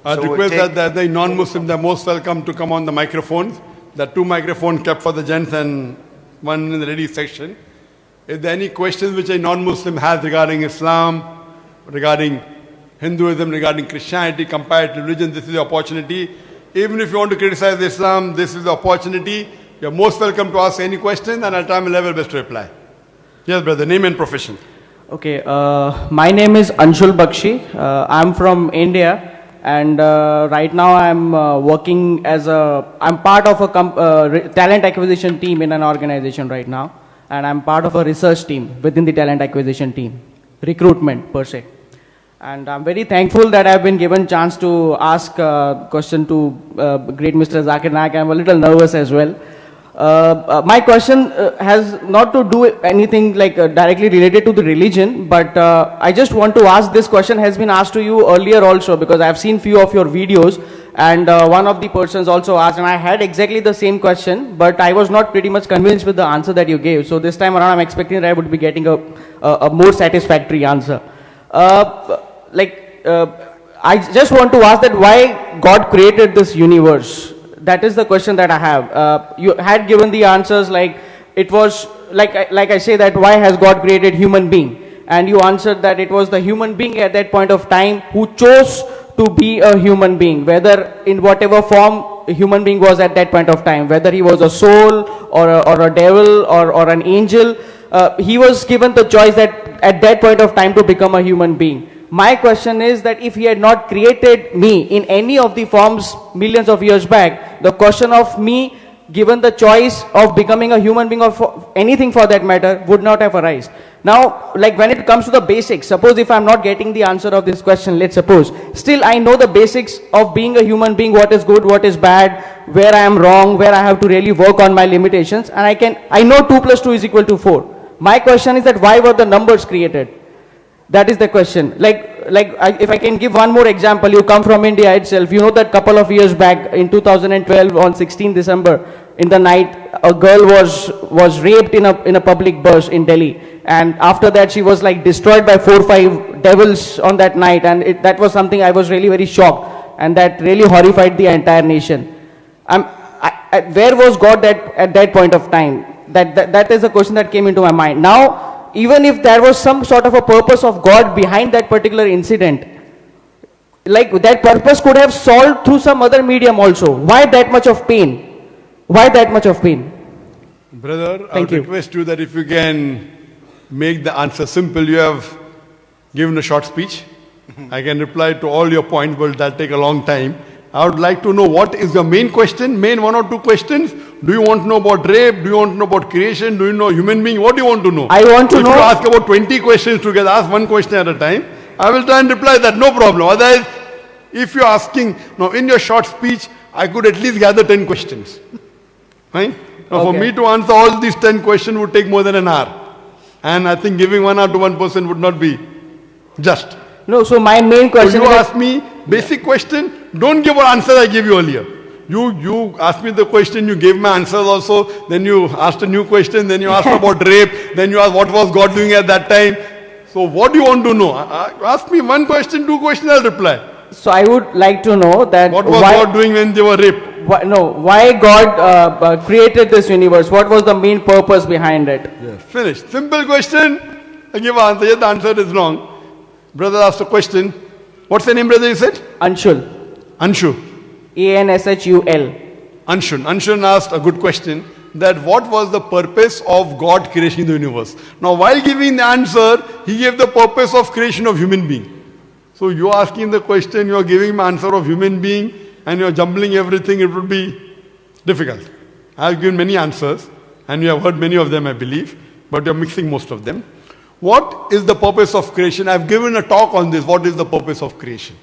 I'd request that the non-Muslim, they're most welcome to come on the microphones. There are 2 microphones kept for the gents and 1 in the ladies section. If there are any questions which a non-Muslim has regarding Islam, regarding Hinduism, regarding Christianity, compared to religion, this is the opportunity. Even if you want to criticize Islam, this is the opportunity. You're most welcome to ask any question, and I'll try my level best to reply. Yes, brother, name and profession. Okay, my name is Anshul Bakshi. I'm from India. And right now I'm working I'm part of a talent acquisition team in an organization right now. And I'm part of a research team within the talent acquisition team, recruitment per se. And I'm very thankful that I've been given chance to ask a question to great Mr. Zakir Naik. I'm a little nervous as well. My question has not to do anything like directly related to the religion, but I just want to ask, this question has been asked to you earlier also, because I've seen few of your videos, and one of the persons also asked, and I had exactly the same question, but I was not pretty much convinced with the answer that you gave. So this time around I'm expecting that I would be getting a more satisfactory answer. I just want to ask that why God created this universe. That is the question that I have. You had given the answers like it was, like I say, that why has God created human being? And you answered that it was the human being at that point of time who chose to be a human being, whether in whatever form a human being was at that point of time, whether he was a soul or a devil or an angel, he was given the choice that at that point of time to become a human being. My question is that if he had not created me in any of the forms millions of years back, the question of me given the choice of becoming a human being or anything for that matter would not have arisen. Now, like when it comes to the basics, suppose if I'm not getting the answer of this question, let's suppose, still I know the basics of being a human being, what is good, what is bad, where I am wrong, where I have to really work on my limitations, and I know 2 plus 2 is equal to 4. My question is that why were the numbers created? That is the question. If I can give one more example, you come from India itself. You know that couple of years back in 2012 on 16 December in the night, a girl was raped in a public bus in Delhi. And after that, she was like destroyed by 4 or 5 devils on that night. And that was something I was really very shocked. And that really horrified the entire nation. Where was God at that point of time? That is a question that came into my mind. Now, even if there was some sort of a purpose of God behind that particular incident, like that purpose could have solved through some other medium also. Why that much of pain? Why that much of pain? Brother, I would request you that if you can make the answer simple. You have given a short speech. I can reply to all your points, but that'll take a long time. I would like to know what is the main question, main 1 or 2 questions. Do you want to know about rape? Do you want to know about creation? Do you know human being? What do you want to know? I want to know. If you ask about 20 questions together, ask 1 question at a time. I will try and reply that, no problem. Otherwise, if you're asking, now in your short speech, I could at least gather 10 questions. Right? Now for me to answer all these 10 questions would take more than an hour. And I think giving 1 hour to one person would not be just. No, so my main question is... You ask me basic question, don't give an answer I gave you earlier. You asked me the question, you gave my answers also, then you asked a new question, then you asked about rape, then you asked what was God doing at that time. So what do you want to know? Ask me 1 question, 2 questions, I'll reply. So I would like to know that what was God doing when they were raped? Why God created this universe? What was the main purpose behind it? Yes, finished. Simple question, I give an answer. Yes, the answer is wrong. Brother asked a question. What's the name, brother, you said? Anshul. Anshu. Anshul. Anshul asked a good question, that what was the purpose of God creating the universe? Now, while giving the answer, he gave the purpose of creation of human being. So, you are asking the question, you are giving the answer of human being, and you are jumbling everything, it would be difficult. I have given many answers, and you have heard many of them, I believe, but you are mixing most of them. What is the purpose of creation? I have given a talk on this, what is the purpose of creation?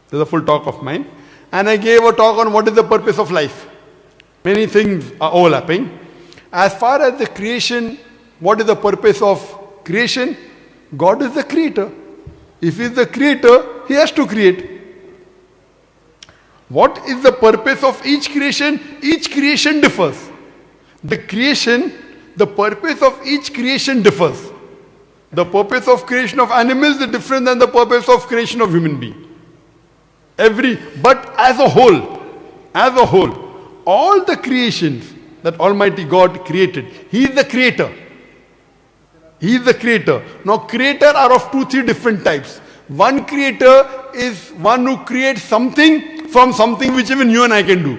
There's a full talk of mine. And I gave a talk on what is the purpose of life. Many things are overlapping. As far as the creation, what is the purpose of creation? God is the creator. If he is the creator, he has to create. What is the purpose of each creation? Each creation differs. The purpose of each creation differs. The purpose of creation of animals is different than the purpose of creation of human being. But as a whole, all the creations that Almighty God created, He is the creator. He is the creator. Now, creator are of 2-3 different types. One creator is one who creates something from something which even you and I can do.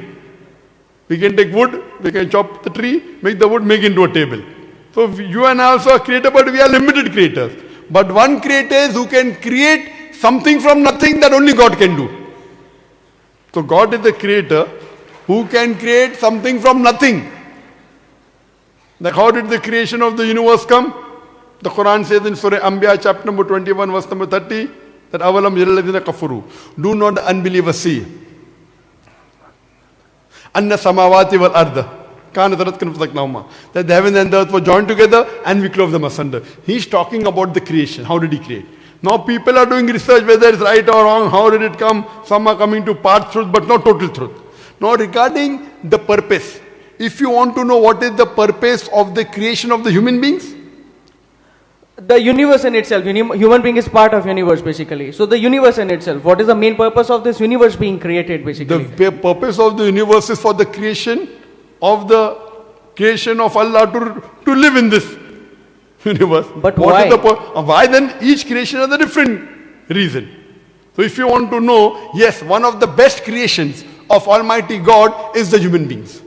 We can take wood, we can chop the tree, make the wood, make it into a table. So you and I also are creator, but we are limited creators. But one creator is who can create something from nothing that only God can do. So God is the creator who can create something from nothing. Like how did the creation of the universe come? The Quran says in Surah Anbiya chapter number 21 verse number 30 that Avalam Yalladina Kafuru. Do not the unbelievers see? Anna Samawati wal Arda. That the heaven and the earth were joined together and we clove them asunder. He's talking about the creation. How did he create? Now people are doing research whether it's right or wrong. How did it come? Some are coming to part truth but not total truth. Now regarding the purpose. If you want to know what is the purpose of the creation of the human beings, the universe in itself, human being is part of universe basically. So the universe in itself, what is the main purpose of this universe being created basically? The purpose of the universe is for the creation of Allah to live in this universe. But why? Why then? Each creation has a different reason. So if you want to know, yes, one of the best creations of Almighty God is the human beings.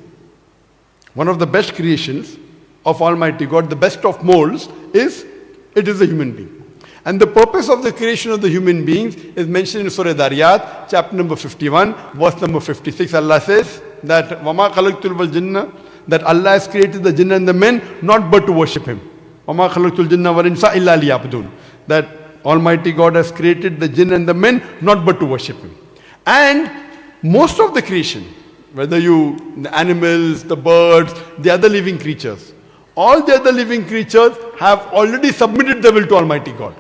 One of the best creations of Almighty God, the best of molds, is the human being. And the purpose of the creation of the human beings is mentioned in Surah Dariyat, chapter number 51, verse number 56. Allah says that وَمَا خَلَقْتُ الْجِنَّ, that Allah has created the jinn and the men not but to worship Him. وَمَا خَلَقْتُ الْجِنَّ وَالْإِنسَ إِلَّا لِيَعْبُدُونَ, that Almighty God has created the jinn and the men not but to worship Him. And most of the creation, whether the animals, the birds, the other living creatures, all the other living creatures have already submitted their will to Almighty God.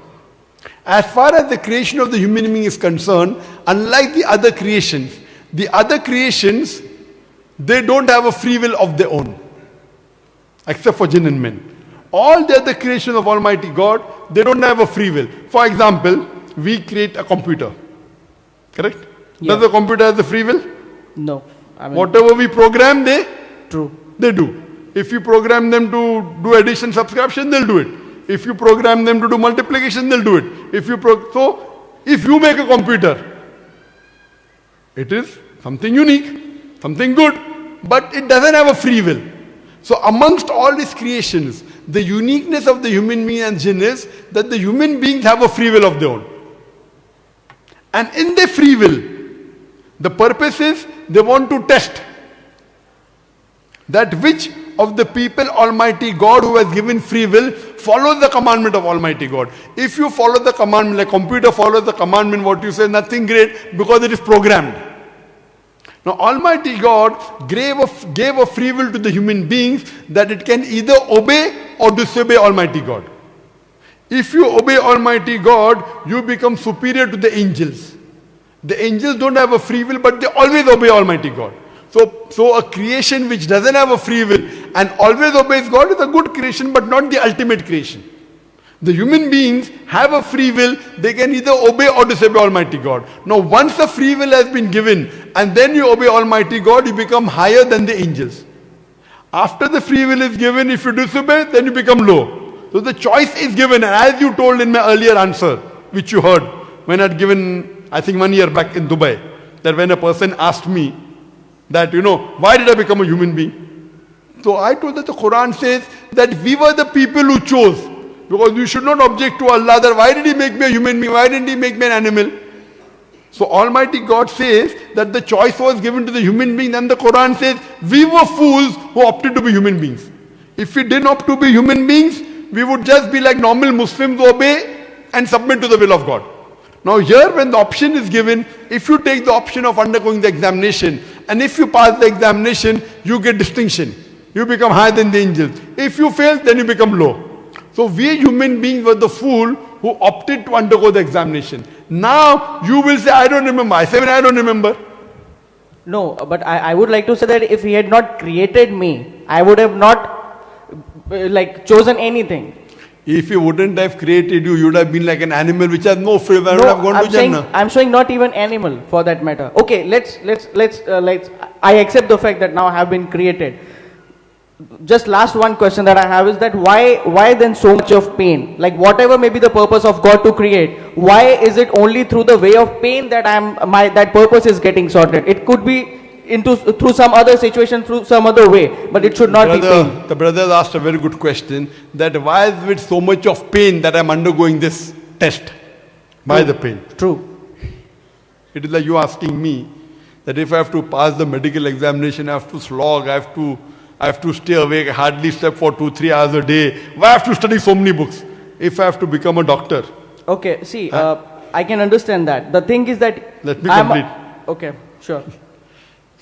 As far as the creation of the human being is concerned, unlike the other creations, they don't have a free will of their own, except for jinn and men. All the other creations of Almighty God, they don't have a free will. For example, we create a computer, correct? Yeah. Does the computer have the free will? No. Whatever we program, they do. If you program them to do addition, subtraction, they'll do it. If you program them to do multiplication, they'll do it. So, if you make a computer, it is something unique, something good, but it doesn't have a free will. So, amongst all these creations, the uniqueness of the human being and jinn is that the human beings have a free will of their own. And in their free will, the purpose is they want to test that which of the people Almighty God who has given free will follows the commandment of Almighty God. If you follow the commandment, like computer follows the commandment, what you say, nothing great because it is programmed. Now Almighty God gave a free will to the human beings that it can either obey or disobey Almighty God. If you obey Almighty God, you become superior to the angels. The angels don't have a free will, but they always obey Almighty God. So a creation which doesn't have a free will and always obeys God is a good creation, but not the ultimate creation. The human beings have a free will. They can either obey or disobey Almighty God. Now once the free will has been given and then you obey Almighty God, you become higher than the angels. After the free will is given, if you disobey, then you become low. So the choice is given, and as you told in my earlier answer, which you heard when I had given, I think 1 year back in Dubai, that when a person asked me that, why did I become a human being? So I told that the Quran says that we were the people who chose. Because you should not object to Allah that why did He make me a human being? Why didn't He make me an animal? So Almighty God says that the choice was given to the human being, and the Quran says we were fools who opted to be human beings. If we didn't opt to be human beings, we would just be like normal Muslims who obey and submit to the will of God. Now here when the option is given, if you take the option of undergoing the examination, and if you pass the examination, you get distinction. You become higher than the angels. If you fail, then you become low. So we human beings were the fool who opted to undergo the examination. Now you will say, I don't remember. I say, I don't remember. No, but I would like to say that if He had not created me, I would have not chosen anything. If he wouldn't have created you, you would have been like an animal which has no free will, would have gone I'm to saying, Jannah. I'm showing not even animal for that matter. Okay, let's I accept the fact that now I have been created. Just last one question that I have is that why then so much of pain? Like whatever may be the purpose of God to create, why is it only through the way of pain that that purpose is getting sorted? It could be through some other situation, through some other way, but it should not be pain. The brother asked a very good question, that why is with so much of pain that I'm undergoing this test? Why the pain? True. It is like you asking me that if I have to pass the medical examination, I have to slog, I have to stay awake, I hardly sleep for 2-3 hours a day. Why I have to study so many books if I have to become a doctor? Okay, see, I can understand that. The thing is that Let me complete. Okay, sure.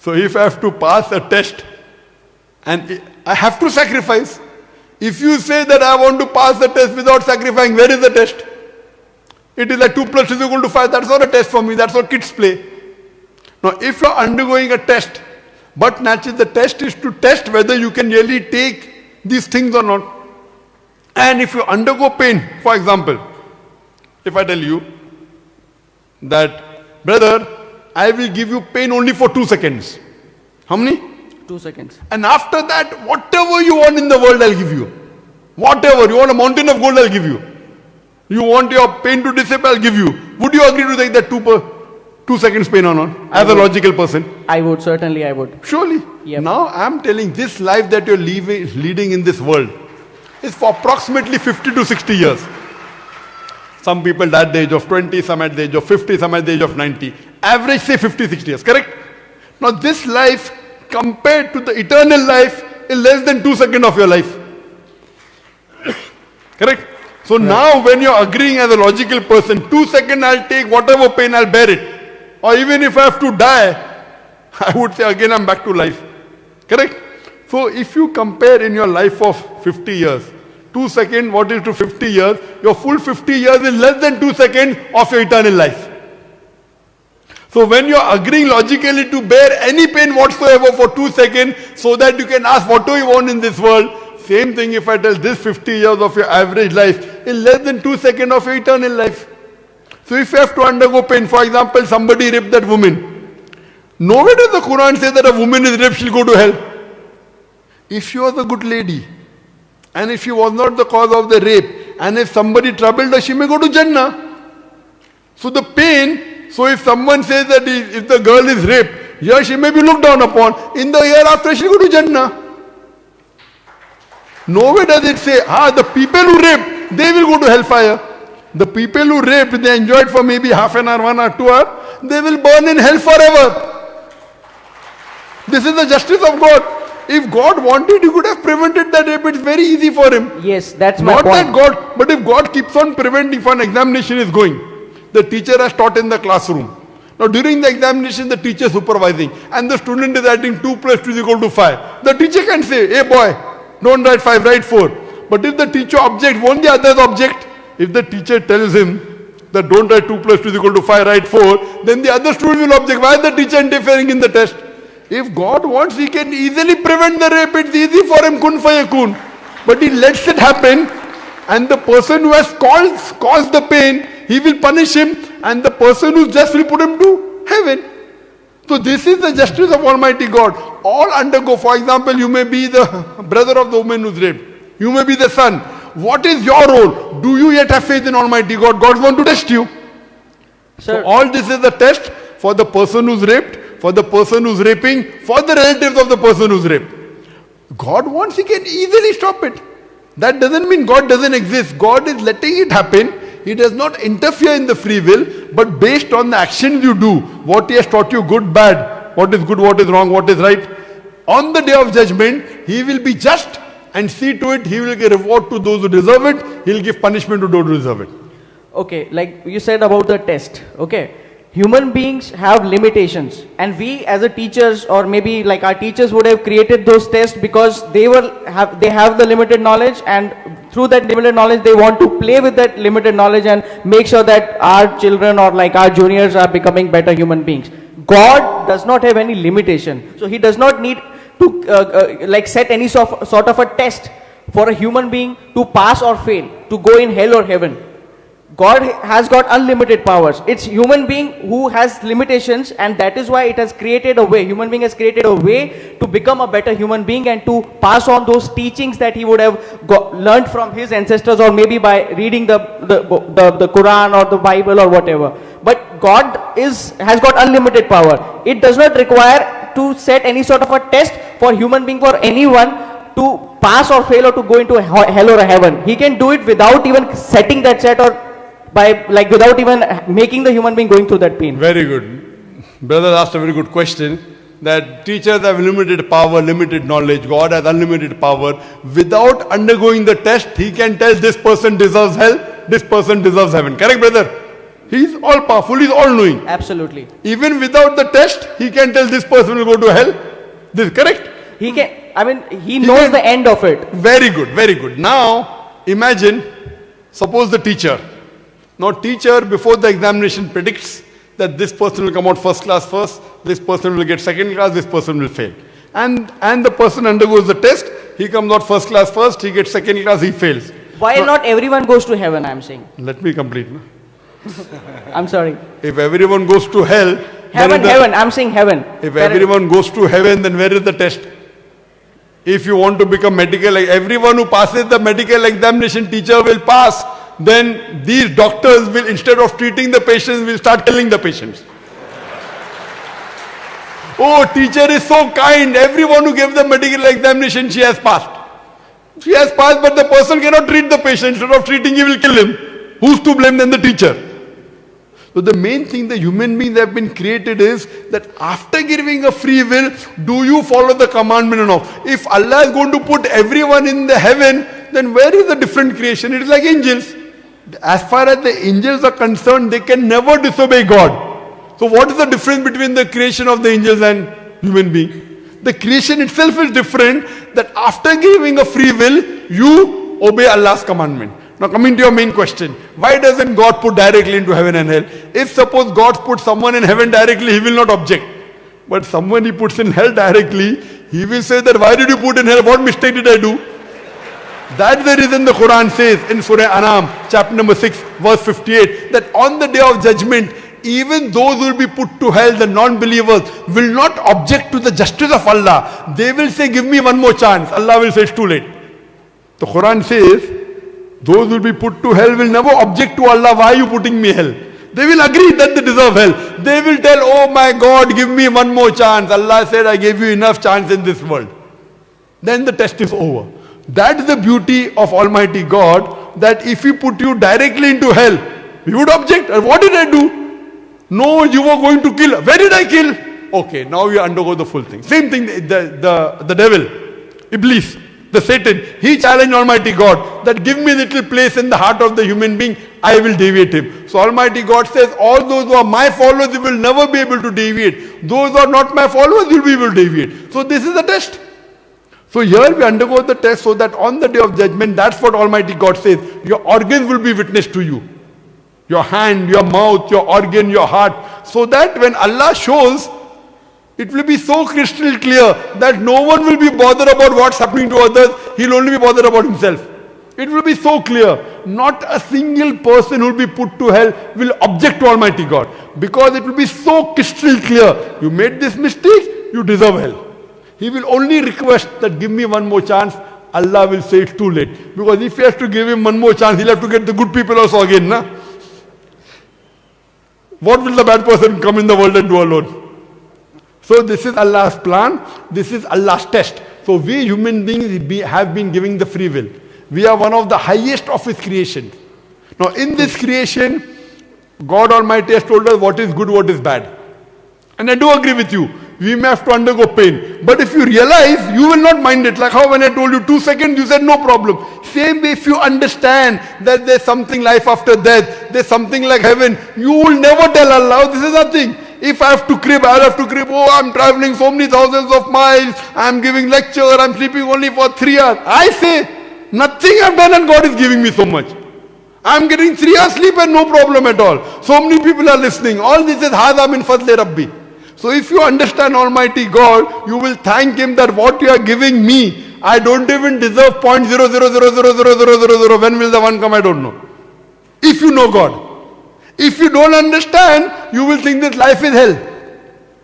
So if I have to pass a test, and I have to sacrifice. If you say that I want to pass the test without sacrificing, where is the test? It is like 2 plus 2 is equal to 5. That's not a test for me. That's what kids play. Now, if you are undergoing a test, but naturally the test is to test whether you can really take these things or not. And if you undergo pain, for example, if I tell you that, brother, I will give you pain only for 2 seconds. How many? 2 seconds. And after that, whatever you want in the world, I'll give you. Whatever. You want a mountain of gold, I'll give you. You want your pain to disappear, I'll give you. Would you agree to take that 2 seconds pain or not? As a logical person. I would, certainly I would. Surely. Yep. Now I'm telling this life that you're leading in this world is for approximately 50 to 60 years. Some people at the age of 20, some at the age of 50, some at the age of 90. Average say 50, 60 years, correct? Now this life compared to the eternal life is less than 2 seconds of your life. Correct? So now when you're agreeing as a logical person, 2 seconds I'll take whatever pain, I'll bear it. Or even if I have to die, I would say again I'm back to life. Correct? So if you compare in your life of 50 years, 2 seconds, what is to 50 years? Your full 50 years is less than 2 seconds of your eternal life. So when you are agreeing logically to bear any pain whatsoever for 2 seconds so that you can ask what do you want in this world, same thing if I tell this 50 years of your average life is less than 2 seconds of your eternal life. So if you have to undergo pain, for example, somebody raped that woman. Nowhere does the Quran say that a woman is raped, she'll go to hell. If she was a good lady, and if she was not the cause of the rape, and if somebody troubled her, she may go to Jannah. So the pain, so if someone says that if the girl is raped, here she may be looked down upon, in the year after she'll go to Jannah. Nowhere does it say, the people who rape, they will go to hellfire. The people who raped, they enjoyed for maybe half an hour, 1 or 2 hours, they will burn in hell forever. This is the justice of God. If God wanted, He could have prevented that rape. It's very easy for Him. Yes, that's my Not point. that God, but if God keeps on preventing, for an examination is going, the teacher has taught in the classroom. Now during the examination, the teacher is supervising, and the student is writing 2 plus 2 is equal to 5. The teacher can say, hey boy, don't write 5, write 4. But if the teacher objects, won't the others object? If the teacher tells him that don't write 2 plus 2 is equal to 5, write 4, then the other student will object. Why is the teacher interfering in the test? If God wants, He can easily prevent the rape. It's easy for Him, kun fayakun. But He lets it happen, and the person who has caused the pain, He will punish him, and the person who's just will put him to heaven. So this is the justice of Almighty God. All undergo. For example, you may be the brother of the woman who's raped. You may be the son. What is your role? Do you yet have faith in Almighty God? God wants to test you. Sir, So all this is a test for the person who's raped, for the person who's raping, for the relatives of the person who's raped. God wants, He can easily stop it. That doesn't mean God doesn't exist. God is letting it happen. He does not interfere in the free will, but based on the actions you do, what He has taught you, good, bad, what is good, what is wrong, what is right. On the day of judgment, He will be just and see to it, He will give reward to those who deserve it. He will give punishment to those who deserve it. okay, like you said about the test, okay. Human beings have limitations, and we as a teachers, or maybe like our teachers would have created those tests because they have the limited knowledge, and through that limited knowledge they want to play with that limited knowledge and make sure that our children or like our juniors are becoming better human beings. God does not have any limitation, so He does not need to like set any sort of a test for a human being to pass or fail, to go in hell or heaven. God has got unlimited powers. It's human being who has limitations, and that is why it has created a way. Human being has created a way to become a better human being and to pass on those teachings that he would have learned from his ancestors, or maybe by reading the Quran or the Bible or whatever. But God has got unlimited power. It does not require to set any sort of a test for human being, for anyone to pass or fail or to go into a hell or a heaven. He can do it without even setting that set, or by without even making the human being going through that pain. Very good. Brother asked a very good question, that teachers have limited power, limited knowledge. God has unlimited power. Without undergoing the test, he can tell this person deserves hell, this person deserves heaven. Correct, brother? He is all powerful, he is all knowing. Absolutely. Even without the test, he can tell this person will go to hell. This correct? He can, he knows the end of it. Very good, very good. Now, imagine, suppose the teacher. Now, teacher before the examination predicts that this person will come out first class first, this person will get second class, this person will fail. And the person undergoes the test, he comes out first class first, he gets second class, he fails. Why not everyone goes to heaven, I'm saying? Let me complete. No? I'm sorry. If everyone goes to hell, heaven, I'm saying heaven. If everyone goes to heaven, then where is the test? If you want to become medical, like everyone who passes the medical examination, teacher will pass. Then these doctors will, instead of treating the patients, will start killing the patients. Oh, teacher is so kind. Everyone who gave the medical examination, she has passed. She has passed, but the person cannot treat the patient. Instead of treating, he will kill him. Who's to blame then? The teacher. So the main thing the human beings have been created is that after giving a free will, do you follow the commandment or not? If Allah is going to put everyone in the heaven, then where is the different creation? It is like angels. As far as the angels are concerned, they can never disobey God. So what is the difference between the creation of the angels and human being? The creation itself is different, that after giving a free will, you obey Allah's commandment. Now coming to your main question, why doesn't God put directly into heaven and hell? If suppose God puts someone in heaven directly, he will not object. But someone he puts in hell directly, he will say that why did you put in hell? What mistake did I do? That's the reason the Quran says in Surah Anam, chapter number 6, verse 58, that on the day of judgment, even those who will be put to hell, the non-believers, will not object to the justice of Allah. They will say, give me one more chance. Allah will say, it's too late. The Quran says, those who will be put to hell will never object to Allah, why are you putting me hell? They will agree that they deserve hell. They will tell, oh my God, give me one more chance. Allah said, I gave you enough chance in this world. Then the test is over. That's the beauty of Almighty God, that if He put you directly into hell, you would object. What did I do? No, you were going to kill. Where did I kill? Okay, now you undergo the full thing. Same thing, the devil, Iblis, the Satan, he challenged Almighty God that give me a little place in the heart of the human being, I will deviate him. So Almighty God says, all those who are my followers, you will never be able to deviate. Those who are not my followers, you will be able to deviate. So this is the test. So here we undergo the test so that on the day of judgment, that's what Almighty God says, your organs will be witness to you. Your hand, your mouth, your organ, your heart. So that when Allah shows, it will be so crystal clear that no one will be bothered about what's happening to others. He'll only be bothered about himself. It will be so clear. Not a single person who will be put to hell will object to Almighty God. Because it will be so crystal clear. You made this mistake, you deserve hell. He will only request that give me one more chance. Allah will say it's too late. Because if he has to give him one more chance, he'll have to get the good people also again. Na? What will the bad person come in the world and do alone? So this is Allah's plan. This is Allah's test. So we human beings have been giving the free will. We are one of the highest of His creation. Now in this creation, God Almighty has told us what is good, what is bad. And I do agree with you. We may have to undergo pain. But if you realize, you will not mind it. Like how when I told you 2 seconds, you said no problem. Same way if you understand that there's something life after death, there's something like heaven, you will never tell Allah, oh, this is nothing. If I have to crib, I'll have to crib. Oh, I'm traveling so many thousands of miles. I'm giving lecture. I'm sleeping only for 3 hours. I say, nothing I've done and God is giving me so much. I'm getting 3 hours sleep and no problem at all. So many people are listening. All this is Hadha min fadli Rabbi. So if you understand Almighty God, you will thank Him that what you are giving me, I don't even deserve 0.00000000. When will the one come? I don't know. If you know God. If you don't understand, you will think that life is hell.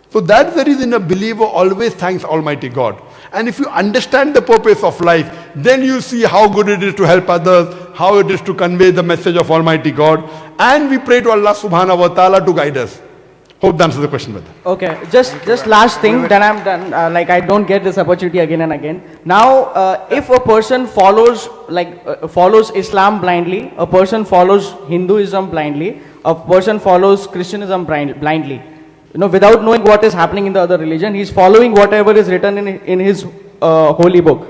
So that's the reason a believer always thanks Almighty God. And if you understand the purpose of life, then you see how good it is to help others, how it is to convey the message of Almighty God. And we pray to Allah subhanahu wa ta'ala to guide us. Hope that answers the question, brother. Okay, just last thing, then I'm done. Like I don't get this opportunity again and again. Now, if a person follows follows Islam blindly, a person follows Hinduism blindly, a person follows Christianism blindly, without knowing what is happening in the other religion, he's following whatever is written in his holy book.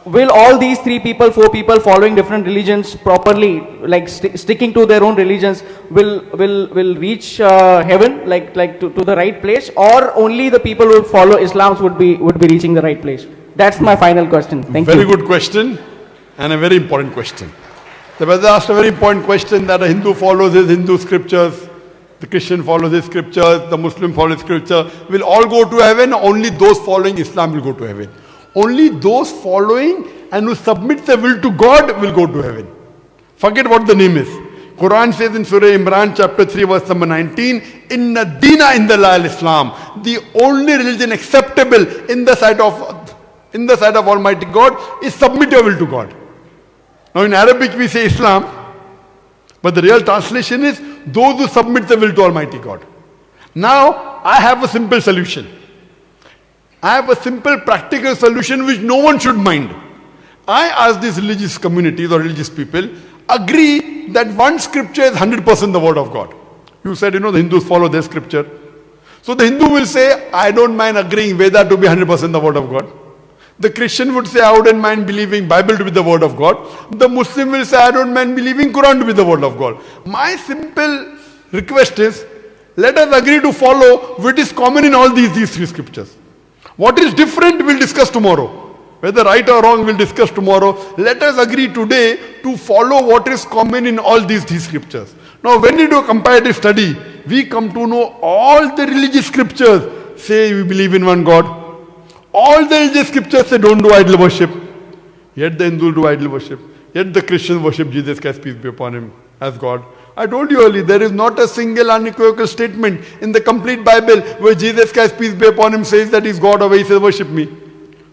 Will all these 3 people, 4 people following different religions properly, like sticking to their own religions, will reach heaven, to the right place, or only the people who follow Islam would be reaching the right place? That's my final question. Thank you. Very good question, and a very important question. The brother asked a very important question, that a Hindu follows his Hindu scriptures, the Christian follows his scriptures, the Muslim follows scripture. Will all go to heaven? Only those following Islam will go to heaven. Only those following and who submit their will to God will go to heaven. Forget what the name is. Quran says in Surah Imran chapter 3 verse number 19, Inna Dina Indallah al-Islam. The only religion acceptable in the sight of Almighty God is submit your will to God. Now in Arabic we say Islam, but the real translation is those who submit their will to Almighty God. Now I have a simple solution. I have a simple practical solution which no one should mind. I ask these religious communities or religious people, agree that one scripture is 100% the word of God. You said, the Hindus follow their scripture. So the Hindu will say, I don't mind agreeing Veda to be 100% the word of God. The Christian would say, I wouldn't mind believing Bible to be the word of God. The Muslim will say, I don't mind believing Quran to be the word of God. My simple request is, let us agree to follow what is common in all these 3 scriptures. What is different, we'll discuss tomorrow. Whether right or wrong, we'll discuss tomorrow. Let us agree today to follow what is common in all these 3 scriptures. Now, when we do a comparative study, we come to know all the religious scriptures say we believe in one God. All the religious scriptures say don't do idol worship. Yet the Hindus do idol worship. Yet the Christians worship Jesus Christ, peace be upon him, as God. I told you earlier, there is not a single unequivocal statement in the complete Bible where Jesus Christ, peace be upon him, says that he's God or where he says worship me.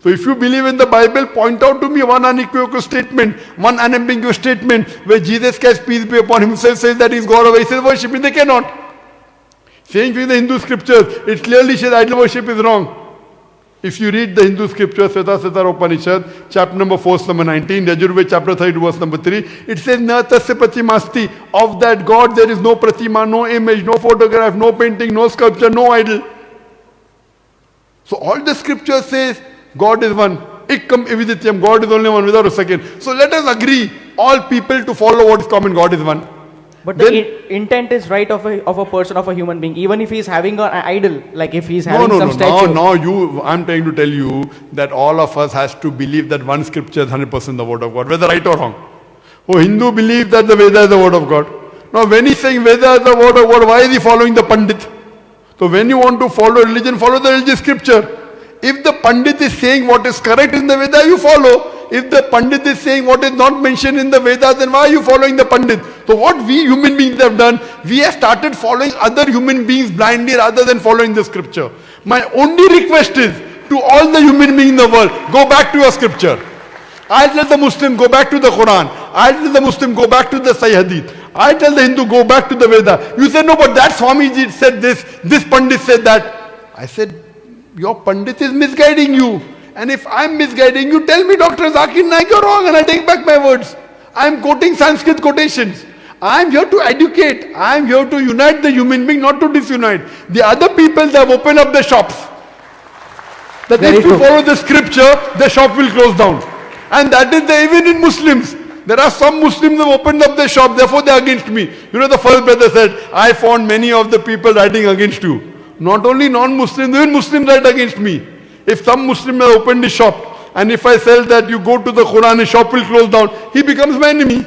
So if you believe in the Bible, point out to me one unequivocal statement, one unambiguous statement where Jesus Christ, peace be upon himself, says that he's God or where he says worship me. They cannot. Same thing in the Hindu scriptures, it clearly says idol worship is wrong. If you read the Hindu scripture, Svetasvatara Upanishad, chapter number 4, verse number 19, Yajurveda chapter 32, verse number 3, it says, Na tasya pratimasti, of that God there is no pratima, no image, no photograph, no painting, no sculpture, no idol. So all the scripture says, God is one. Ikkam evidityam, God is only one without a second. So let us agree, all people to follow what is common, God is one. But the intent is right of a person, of a human being, even if he's having an idol, like if he's having some statue. I'm trying to tell you that all of us has to believe that one scripture is 100% the word of God, whether right or wrong. Oh, Hindu believes that the Veda is the word of God. Now when he's saying Veda is the word of God, why is he following the Pandit? So when you want to follow religion, follow the religious scripture. If the Pandit is saying what is correct in the Veda, you follow. If the Pandit is saying what is not mentioned in the Vedas, then why are you following the Pandit? So what we human beings have done, we have started following other human beings blindly rather than following the scripture. My only request is to all the human beings in the world, go back to your scripture. I tell the Muslim, go back to the Quran. I tell the Muslim, go back to the Sahih Hadith. I tell the Hindu, go back to the Veda. You say, no, but that Swamiji said this Pandit said that. I said, your Pandit is misguiding you. And if I'm misguiding you, tell me, Dr. Zakir Naik, you're wrong, and I take back my words. I'm quoting Sanskrit quotations. I'm here to educate. I'm here to unite the human being, not to disunite. The other people, they have opened up their shops. That if you follow the scripture, the shop will close down. And that is even in Muslims. There are some Muslims who have opened up their shop, therefore they are against me. The first brother said, I found many of the people writing against you. Not only non-Muslims, even Muslims write against me. If some Muslim has opened his shop, and if I sell that you go to the Quran, his shop will close down, he becomes my enemy.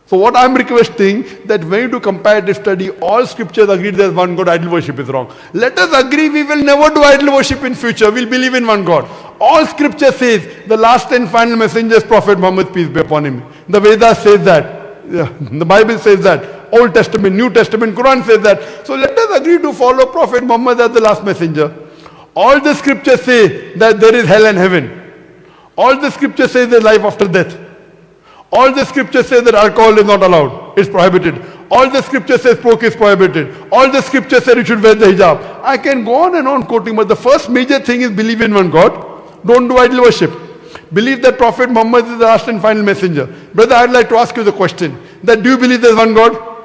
So what I'm requesting, that when you do comparative study, all scriptures agree there's one God, idol worship is wrong. Let us agree we will never do idol worship in future, we'll believe in one God. All scripture says the last and final messenger is Prophet Muhammad, peace be upon him. The Vedas says that. Yeah, the Bible says that. Old Testament, New Testament, Quran says that. So let us agree to follow Prophet Muhammad as the last messenger. All the scriptures say that there is hell and heaven. All the scriptures say there is life after death. All the scriptures say that alcohol is not allowed. It's prohibited. All the scriptures say smoke is prohibited. All the scriptures say you should wear the hijab. I can go on and on quoting, but the first major thing is believe in one God. Don't do idol worship. Believe that Prophet Muhammad is the last and final messenger. Brother, I'd like to ask you the question. That do you believe there is one God?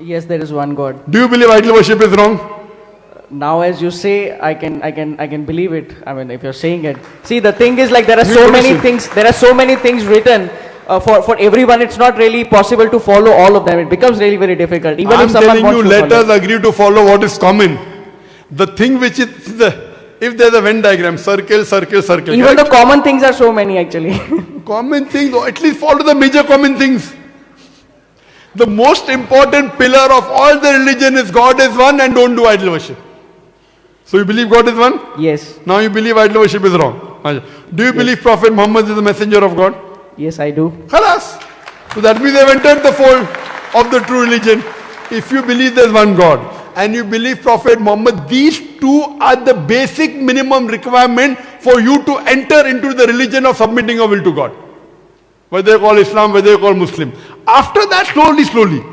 Yes, there is one God. Do you believe idol worship is wrong? Now, as you say, I can believe it. I mean, if you're saying it. See, the thing is, like, there are so many things. There are so many things written. For everyone, it's not really possible to follow all of them. It becomes really very difficult. Even I'm if someone telling wants you, to let follow. us agree to follow what is common. The thing which is if there's a Venn diagram, circle, circle, circle. Even correct? the common things are so many, actually. Common things, or at least follow the major common things. The most important pillar of all the religion is God is one and don't do idol worship. So you believe God is one? Yes. Now you believe idol worship is wrong. Do you believe Prophet Muhammad is the messenger of God? Yes, I do. Khalas. So that means they have entered the fold of the true religion. If you believe there's one God and you believe Prophet Muhammad, these two are the basic minimum requirement for you to enter into the religion of submitting your will to God. Whether you call Islam, whether you call Muslim. After that, slowly.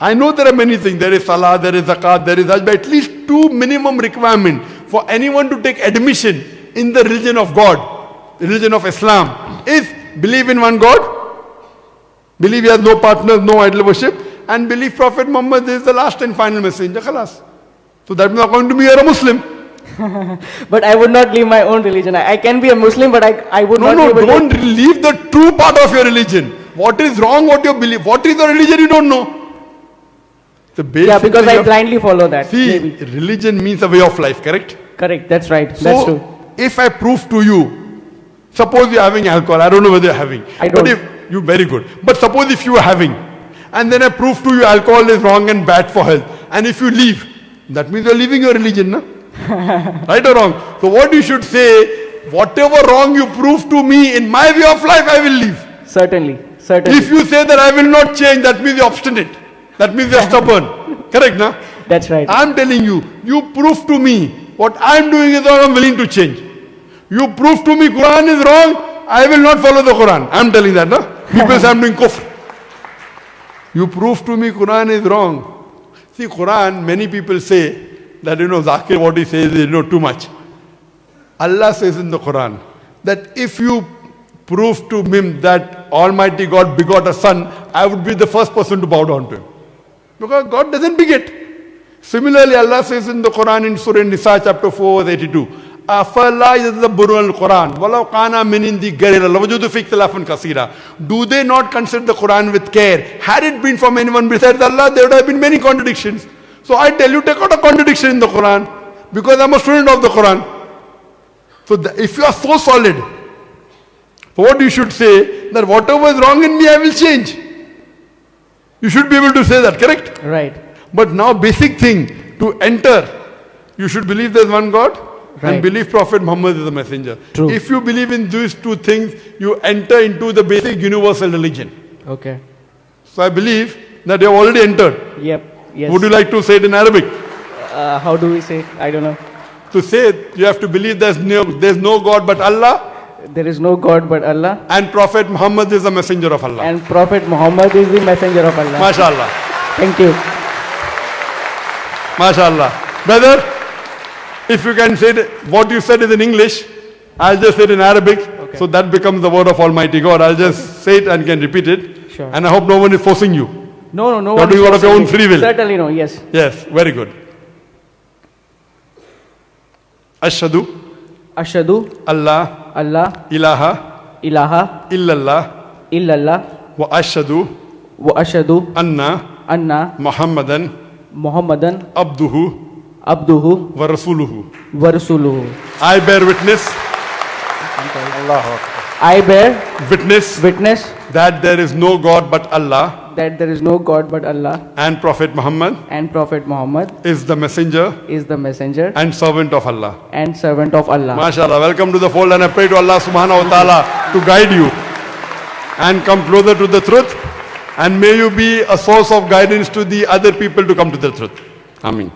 I know there are many things. There is Salah, there is Zakat, there is Hajj, but at least two minimum requirement for anyone to take admission in the religion of God, the religion of Islam, is believe in one God, believe he has no partners, no idol worship, and believe Prophet Muhammad is the last and final messenger. Khalas. So that means according to me, you are a Muslim. But I would not leave my own religion. I can be a Muslim, but I would not be able don't leave the true part of your religion. What is wrong, what you believe, what is the religion you don't know. The basic yeah, because I of, blindly follow that. See, maybe. religion means a way of life, correct? Correct, that's right. So, That's true. if I prove to you, suppose you're having alcohol, I don't know whether you're having. I don't. But if you very good. But suppose if you are having, and then I prove to you alcohol is wrong and bad for health, and if you leave, that means you're leaving your religion, no? Right or wrong? So what you should say, whatever wrong you prove to me in my way of life, I will leave. Certainly. If you say that I will not change, that means you're obstinate. That means you're stubborn. Correct, no? That's right. I'm telling you, you prove to me what I'm doing is wrong, I'm willing to change. You prove to me Quran is wrong, I will not follow the Quran. I'm telling that, no? People say I'm doing kufr. You prove to me Quran is wrong. See, Quran, many people say that, Zakir, what he says is, too much. Allah says in the Quran that if you prove to him that Almighty God begot a son, I would be the first person to bow down to him. Because God doesn't beget. Similarly, Allah says in the Quran in Surah Nisa chapter 4 verse 82, أَفَلَا يَتَدَبَّرُونَ الْقُرْآنَ وَلَوْ كَانَ مِنْ عِنْدِ غَيْرِ اللَّهِ لَوَجَدُوا فِيهِ اخْتِلَافًا كَثِيرًا. Do they not consider the Quran with care? Had it been from anyone besides Allah, there would have been many contradictions. So I tell you, take out a contradiction in the Quran, because I'm a student of the Quran. So if you are so solid, what you should say, that whatever is wrong in me, I will change. You should be able to say that, correct? Right. But now basic thing, to enter, you should believe there is one God, and believe Prophet Muhammad is the messenger. True. If you believe in these two things, you enter into the basic universal religion. Okay. So I believe that you have already entered. Yep. Yes. Would you like to say it in Arabic? How do we say? I don't know. To say it, you have to believe there's no God but Allah. There is no God but Allah. And Prophet Muhammad is the messenger of Allah. And Prophet Muhammad is the messenger of Allah. MashaAllah. Thank you. MashaAllah. Brother, if you can say it, what you said is in English, I'll just say it in Arabic. Okay. So that becomes the word of Almighty God. I'll just say it and can repeat it. Sure. And I hope no one is forcing you. No. You're doing out of your own free will. Certainly no, yes. Yes, very good. Ashhadu Ashhadu Allah Allah ilaha ilaha illallah illallah wa ashhadu wa ashhadu anna anna Muhammadan Muhammadan abduhu abduhu wa rasuluhu. wa rasuluhu. I bear witness I bear witness witness that there is no God but Allah, that there is no God but Allah, and Prophet Muhammad and Prophet Muhammad is the messenger is the messenger and servant of Allah. and servant of Allah. MashaAllah. Welcome to the fold, and I pray to Allah subhanahu wa ta'ala to guide you and come closer to the truth, and may you be a source of guidance to the other people to come to the truth. Ameen.